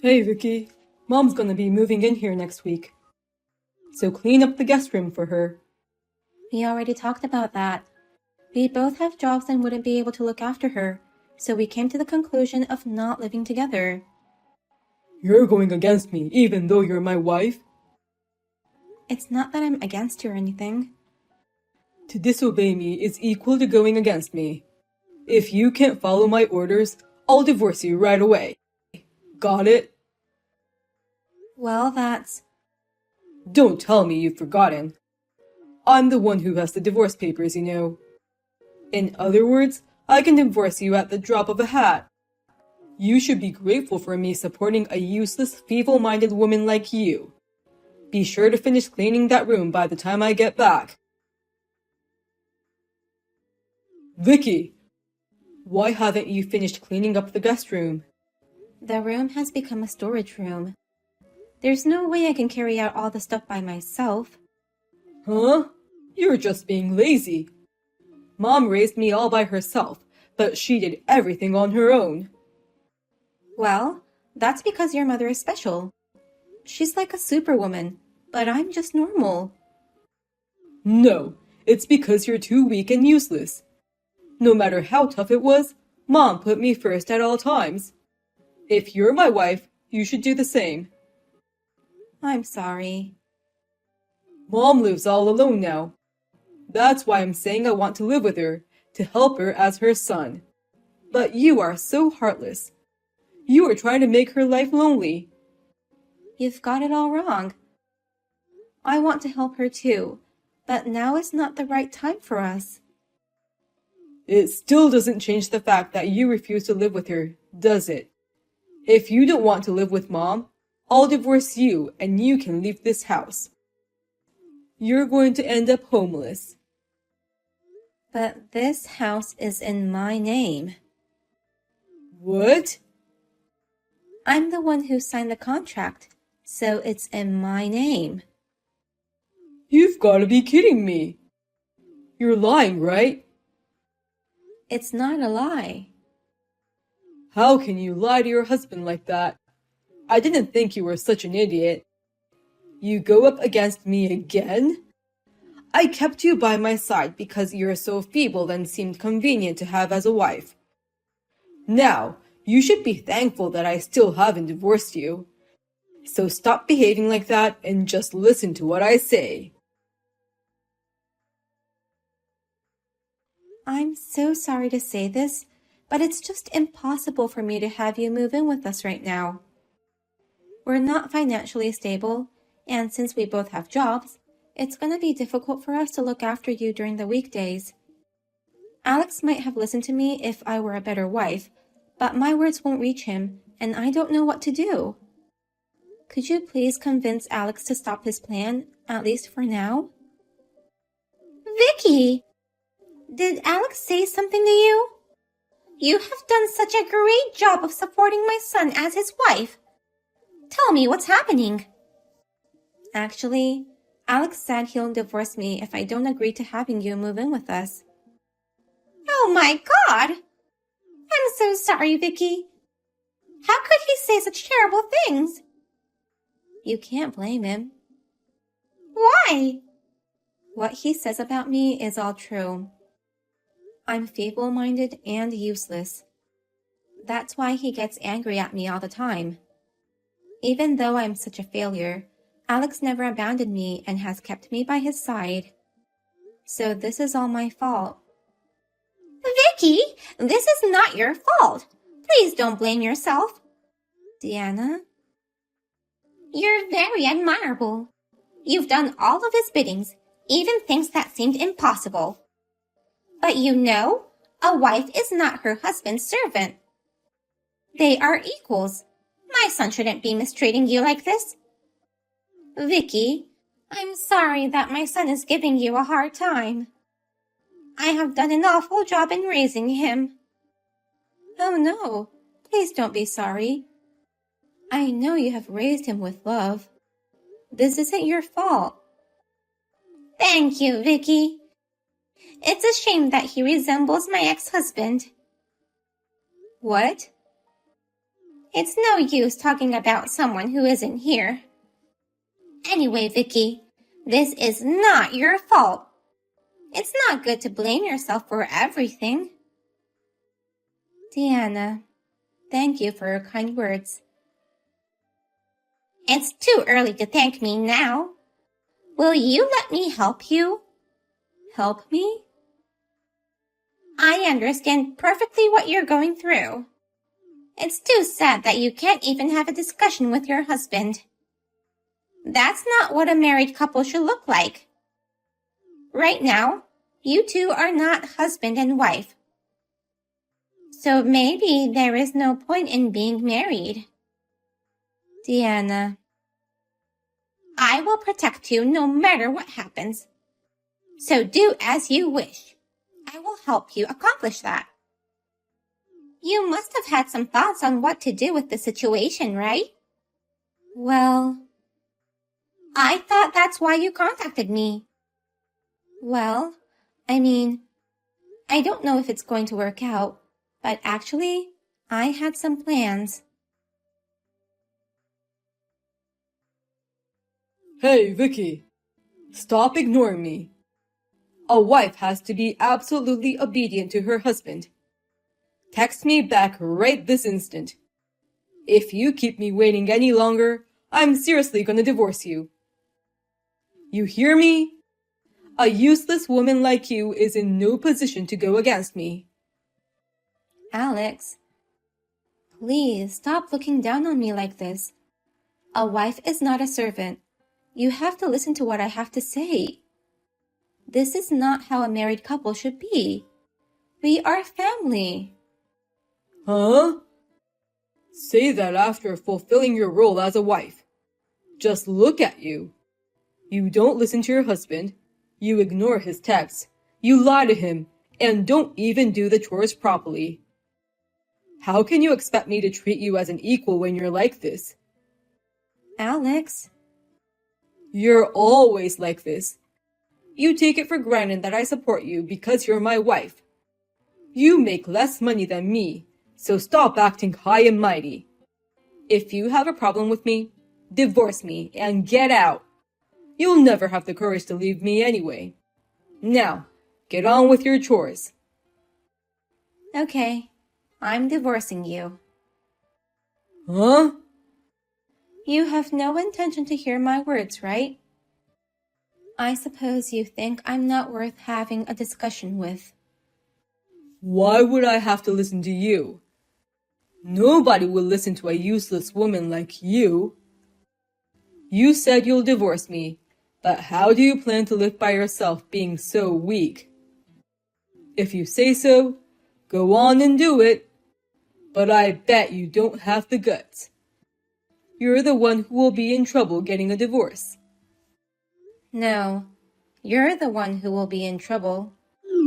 Hey, Vicky. Mom's gonna be moving in here next week. So clean up the guest room for her. We already talked about that. We both have jobs and wouldn't be able to look after her, so we came to the conclusion of not living together. You're going against me, even though you're my wife? It's not that I'm against you or anything. To disobey me is equal to going against me. If you can't follow my orders, I'll divorce you right away. Got it? Well, that's... Don't tell me you've forgotten. I'm the one who has the divorce papers, you know. In other words, I can divorce you at the drop of a hat. You should be grateful for me supporting a useless, feeble-minded woman like you. Be sure to finish cleaning that room by the time I get back. Vicky! Why haven't you finished cleaning up the guest room? The room has become a storage room. There's no way I can carry out all the stuff by myself. Huh? You're just being lazy. Mom raised me all by herself, but she did everything on her own. Well, that's because your mother is special. She's like a superwoman, but I'm just normal. No, it's because you're too weak and useless. No matter how tough it was, Mom put me first at all times. If you're my wife, you should do the same. I'm sorry. Mom lives all alone now. That's why I'm saying I want to live with her, to help her as her son. But you are so heartless. You are trying to make her life lonely. You've got it all wrong. I want to help her too, but now is not the right time for us. It still doesn't change the fact that you refuse to live with her, does it? If you don't want to live with Mom, I'll divorce you and you can leave this house. You're going to end up homeless. But this house is in my name. What? I'm the one who signed the contract, so it's in my name. You've got to be kidding me. You're lying, right? It's not a lie. How can you lie to your husband like that? I didn't think you were such an idiot. You go up against me again? I kept you by my side because you're so feeble and seemed convenient to have as a wife. Now, you should be thankful that I still haven't divorced you. So stop behaving like that and just listen to what I say. I'm so sorry to say this, but it's just impossible for me to have you move in with us right now. We're not financially stable, and since we both have jobs, it's going to be difficult for us to look after you during the weekdays. Alex might have listened to me if I were a better wife, but my words won't reach him, and I don't know what to do. Could you please convince Alex to stop his plan, at least for now? Vicky! Did Alex say something to you? You have done such a great job of supporting my son as his wife. Tell me what's happening. Actually, Alex said he'll divorce me if I don't agree to having you move in with us. Oh my God! I'm so sorry, Vicky. How could he say such terrible things? You can't blame him. Why? What he says about me is all true. I'm feeble-minded and useless. That's why he gets angry at me all the time. Even though I'm such a failure, Alex never abandoned me and has kept me by his side. So this is all my fault. Vicky, this is not your fault. Please don't blame yourself. Deanna? You're very admirable. You've done all of his biddings, even things that seemed impossible. But you know, a wife is not her husband's servant. They are equals. My son shouldn't be mistreating you like this. Vicky, I'm sorry that my son is giving you a hard time. I have done an awful job in raising him. Oh no, please don't be sorry. I know you have raised him with love. This isn't your fault. Thank you, Vicky. It's a shame that he resembles my ex-husband. What? It's no use talking about someone who isn't here. Anyway, Vicky, this is not your fault. It's not good to blame yourself for everything. Deanna, thank you for your kind words. It's too early to thank me now. Will you let me help you? Help me? I understand perfectly what you're going through. It's too sad that you can't even have a discussion with your husband. That's not what a married couple should look like. Right now, you two are not husband and wife. So maybe there is no point in being married. Deanna, I will protect you no matter what happens. So do as you wish. I will help you accomplish that. You must have had some thoughts on what to do with the situation, right? Well, I thought that's why you contacted me. Well, I don't know if it's going to work out, but actually, I had some plans. Hey, Vicky. Stop ignoring me. A wife has to be absolutely obedient to her husband. Text me back right this instant. If you keep me waiting any longer, I'm seriously gonna divorce you. You hear me? A useless woman like you is in no position to go against me. Alex, please stop looking down on me like this. A wife is not a servant. You have to listen to what I have to say. This is not how a married couple should be. We are family. Huh? Say that after fulfilling your role as a wife. Just look at you. You don't listen to your husband. You ignore his texts. You lie to him and don't even do the chores properly. How can you expect me to treat you as an equal when you're like this? Alex. You're always like this. You take it for granted that I support you because you're my wife. You make less money than me, so stop acting high and mighty. If you have a problem with me, divorce me and get out. You'll never have the courage to leave me anyway. Now, get on with your chores. Okay, I'm divorcing you. Huh? You have no intention to hear my words, right? I suppose you think I'm not worth having a discussion with. Why would I have to listen to you? Nobody will listen to a useless woman like you. You said you'll divorce me, but how do you plan to live by yourself being so weak? If you say so, go on and do it. But I bet you don't have the guts. You're the one who will be in trouble getting a divorce. No, you're the one who will be in trouble.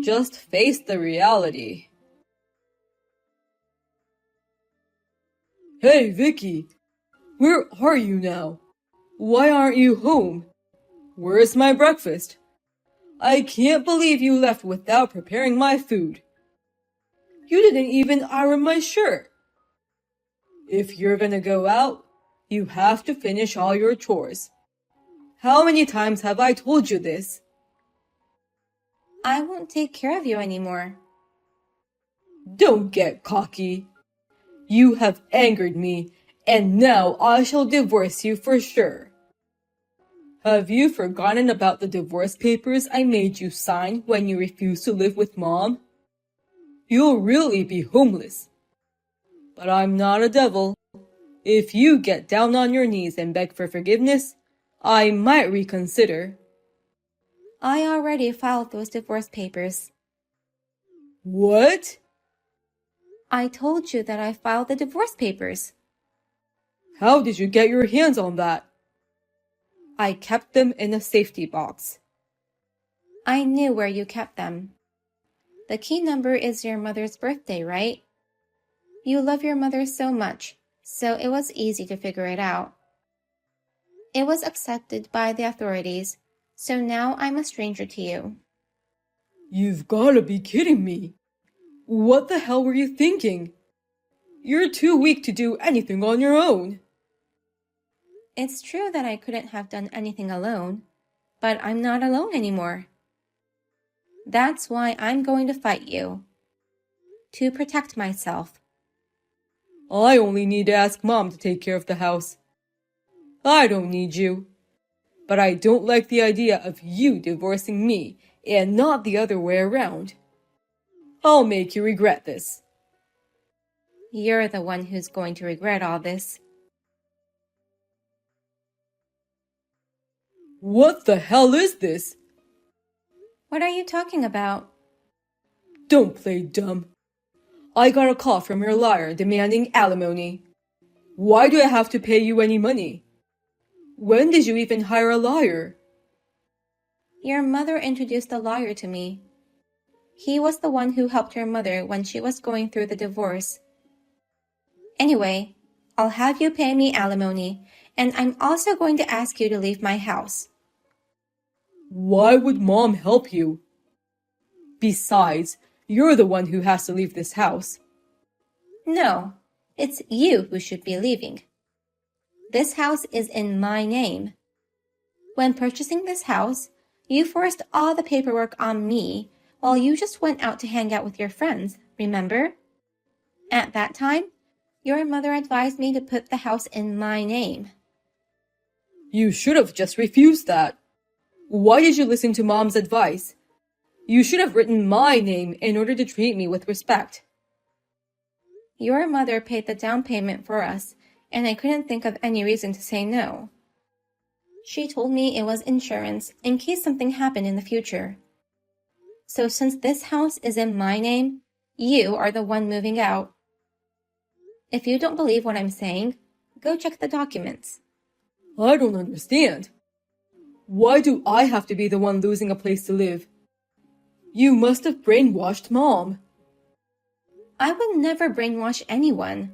Just face the reality. Hey, Vicky. Where are you now? Why aren't you home? Where's my breakfast? I can't believe you left without preparing my food. You didn't even iron my shirt. If you're gonna go out, you have to finish all your chores. How many times have I told you this? I won't take care of you anymore. Don't get cocky. You have angered me, and now I shall divorce you for sure. Have you forgotten about the divorce papers I made you sign when you refused to live with Mom? You'll really be homeless. But I'm not a devil. If you get down on your knees and beg for forgiveness, I might reconsider. I already filed those divorce papers. What? I told you that I filed the divorce papers. How did you get your hands on that? I kept them in a safety box. I knew where you kept them. The key number is your mother's birthday, right? You love your mother so much, so it was easy to figure it out. It was accepted by the authorities, so now I'm a stranger to you. You've gotta be kidding me. What the hell were you thinking? You're too weak to do anything on your own. It's true that I couldn't have done anything alone, but I'm not alone anymore. That's why I'm going to fight you. To protect myself. I only need to ask Mom to take care of the house. I don't need you. But I don't like the idea of you divorcing me and not the other way around. I'll make you regret this. You're the one who's going to regret all this. What the hell is this? What are you talking about? Don't play dumb. I got a call from your liar demanding alimony. Why do I have to pay you any money? When did you even hire a liar? Your mother introduced the lawyer to me. He was the one who helped your mother when she was going through the divorce. Anyway, I'll have you pay me alimony, and I'm also going to ask you to leave my house. Why would Mom help you? Besides, you're the one who has to leave this house. No, it's you who should be leaving. This house is in my name. When purchasing this house, you forced all the paperwork on me while you just went out to hang out with your friends, remember? At that time, your mother advised me to put the house in my name. You should have just refused that. Why did you listen to Mom's advice? You should have written my name in order to treat me with respect. Your mother paid the down payment for us, and I couldn't think of any reason to say no. She told me it was insurance in case something happened in the future. So since this house is in my name, you are the one moving out. If you don't believe what I'm saying, go check the documents. I don't understand. Why do I have to be the one losing a place to live? You must have brainwashed Mom. I would never brainwash anyone.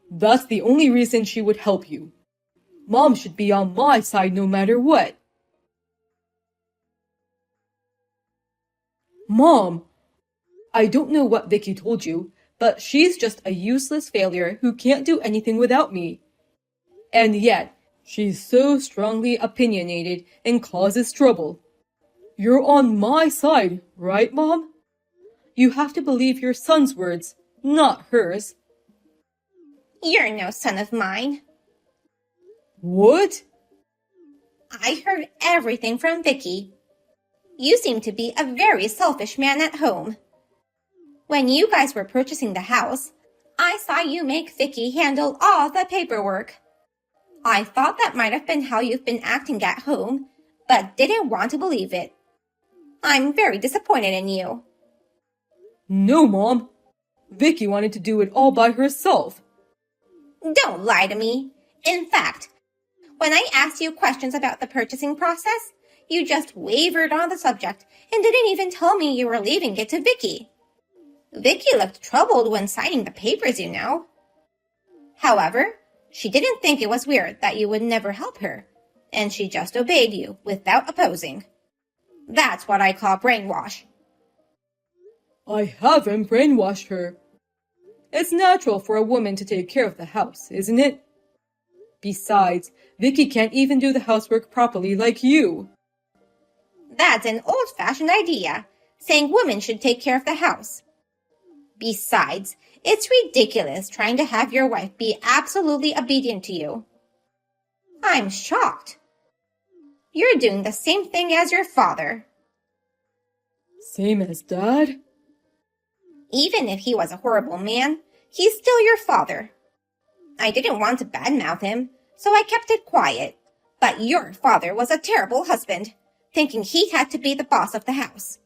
That's the only reason she would help you. Mom should be on my side no matter what. Mom, I don't know what Vicky told you, but she's just a useless failure who can't do anything without me. And yet, she's so strongly opinionated and causes trouble. You're on my side, right, Mom? You have to believe your son's words, not hers. You're no son of mine. What? I heard everything from Vicky. You seem to be a very selfish man at home. When you guys were purchasing the house, I saw you make Vicky handle all the paperwork. I thought that might have been how you've been acting at home, but didn't want to believe it. I'm very disappointed in you. No, Mom. Vicky wanted to do it all by herself. Don't lie to me. In fact, when I asked you questions about the purchasing process, you just wavered on the subject and didn't even tell me you were leaving it to Vicky. Vicky looked troubled when signing the papers, you know. However, she didn't think it was weird that you would never help her, and she just obeyed you without opposing. That's what I call brainwash. I haven't brainwashed her. It's natural for a woman to take care of the house, isn't it? Besides, Vicky can't even do the housework properly like you. That's an old-fashioned idea, saying women should take care of the house. Besides, it's ridiculous trying to have your wife be absolutely obedient to you. I'm shocked. You're doing the same thing as your father. Same as Dad? Even if he was a horrible man, he's still your father. I didn't want to badmouth him, so I kept it quiet. But your father was a terrible husband, thinking he had to be the boss of the house.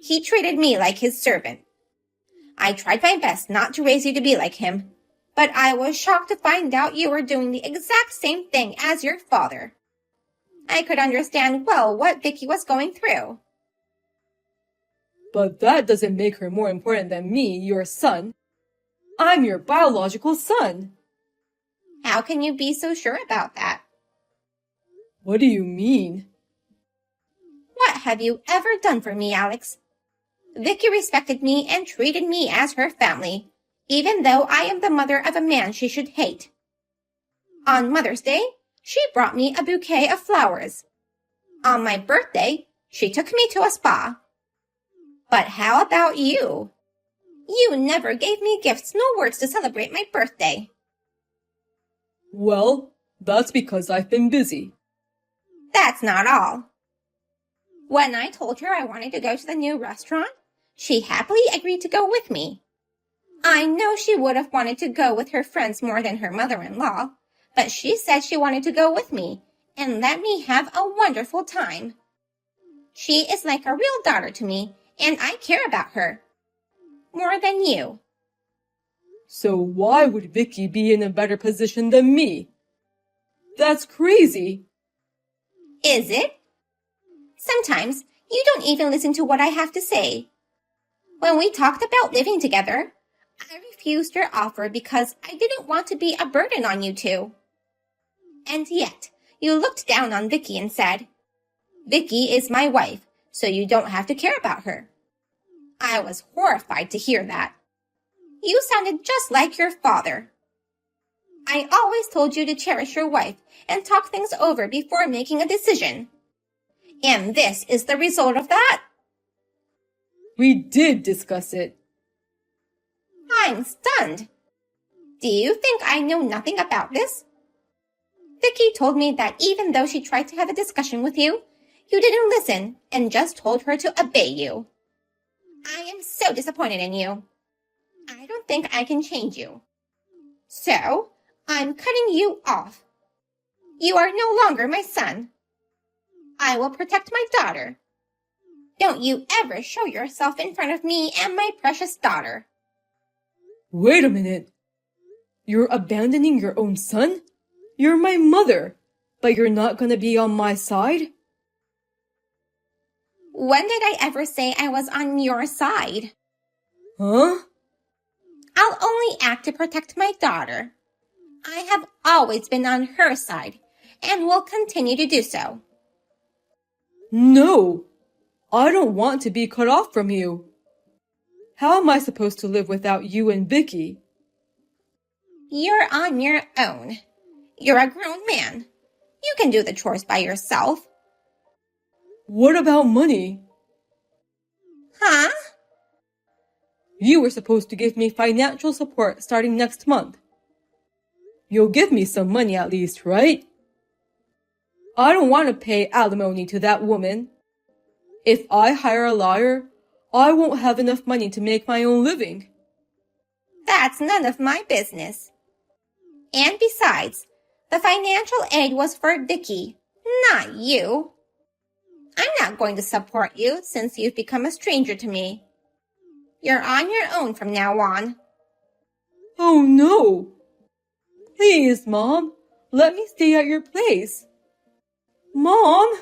He treated me like his servant. I tried my best not to raise you to be like him, but I was shocked to find out you were doing the exact same thing as your father. I could understand well what Vicky was going through. But that doesn't make her more important than me, your son. I'm your biological son. How can you be so sure about that? What do you mean? What have you ever done for me, Alex? Vicky respected me and treated me as her family, even though I am the mother of a man she should hate. On Mother's Day, she brought me a bouquet of flowers. On my birthday, she took me to a spa. But how about you? You never gave me gifts nor words to celebrate my birthday. Well, that's because I've been busy. That's not all. When I told her I wanted to go to the new restaurant, she happily agreed to go with me. I know she would have wanted to go with her friends more than her mother-in-law, but she said she wanted to go with me and let me have a wonderful time. She is like a real daughter to me, and I care about her. More than you. So why would Vicky be in a better position than me? That's crazy. Is it? Sometimes you don't even listen to what I have to say. When we talked about living together, I refused your offer because I didn't want to be a burden on you two. And yet, you looked down on Vicky and said, Vicky is my wife, so you don't have to care about her. I was horrified to hear that. You sounded just like your father. I always told you to cherish your wife and talk things over before making a decision. And this is the result of that? We did discuss it. I'm stunned. Do you think I know nothing about this? Vicky told me that even though she tried to have a discussion with you, you didn't listen and just told her to obey you. I am so disappointed in you. I don't think I can change you. So, I'm cutting you off. You are no longer my son. I will protect my daughter. Don't you ever show yourself in front of me and my precious daughter. Wait a minute. You're abandoning your own son? You're my mother, but you're not gonna be on my side? When did I ever say I was on your side? Huh? I'll only act to protect my daughter. I have always been on her side and will continue to do so. No, I don't want to be cut off from you. How am I supposed to live without you and Vicky? You're on your own. You're a grown man. You can do the chores by yourself. What about money? Huh? You were supposed to give me financial support starting next month. You'll give me some money at least, right? I don't want to pay alimony to that woman. If I hire a lawyer, I won't have enough money to make my own living. That's none of my business. And besides, the financial aid was for Vicky, not you. I'm not going to support you since you've become a stranger to me. You're on your own from now on. Oh no! Please, Mom, let me stay at your place. Mom!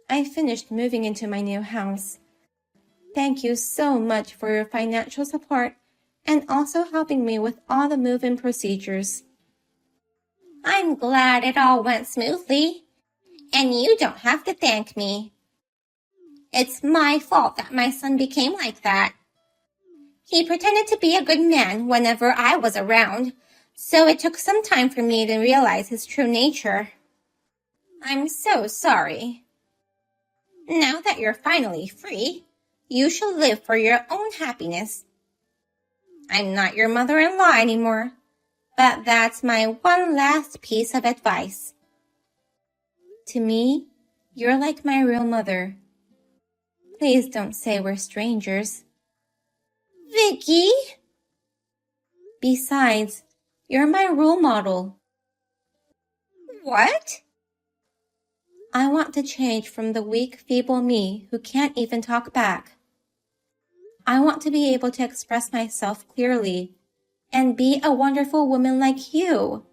I finished moving into my new house. Thank you so much for your financial support and also helping me with all the move-in procedures. I'm glad it all went smoothly, and you don't have to thank me. It's my fault that my son became like that. He pretended to be a good man whenever I was around, so it took some time for me to realize his true nature. I'm so sorry. Now that you're finally free, you shall live for your own happiness. I'm not your mother-in-law anymore, but that's my one last piece of advice. To me, you're like my real mother. Please don't say we're strangers. Vicky? Besides, you're my role model. What? I want to change from the weak, feeble me who can't even talk back. I want to be able to express myself clearly and be a wonderful woman like you.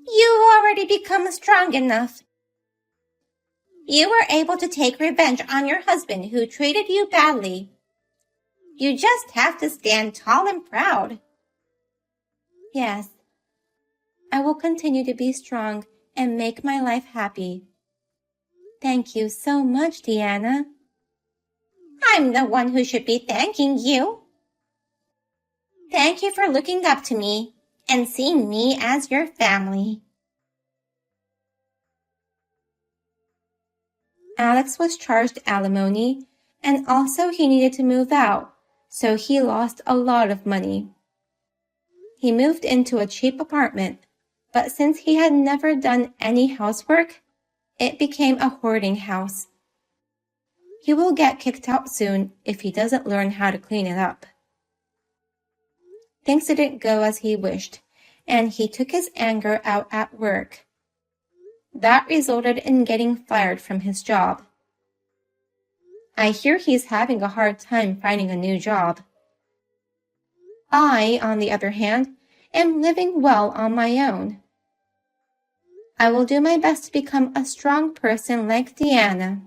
You've already become strong enough. You were able to take revenge on your husband who treated you badly. You just have to stand tall and proud. Yes, I will continue to be strong and make my life happy. Thank you so much, Deanna. I'm the one who should be thanking you. Thank you for looking up to me and seeing me as your family. Alex was charged alimony, and also he needed to move out, so he lost a lot of money. He moved into a cheap apartment, but since he had never done any housework, it became a hoarding house. He will get kicked out soon if he doesn't learn how to clean it up. Things didn't go as he wished, and he took his anger out at work. That resulted in getting fired from his job. I hear he's having a hard time finding a new job. I, on the other hand, am living well on my own. I will do my best to become a strong person like Deanna.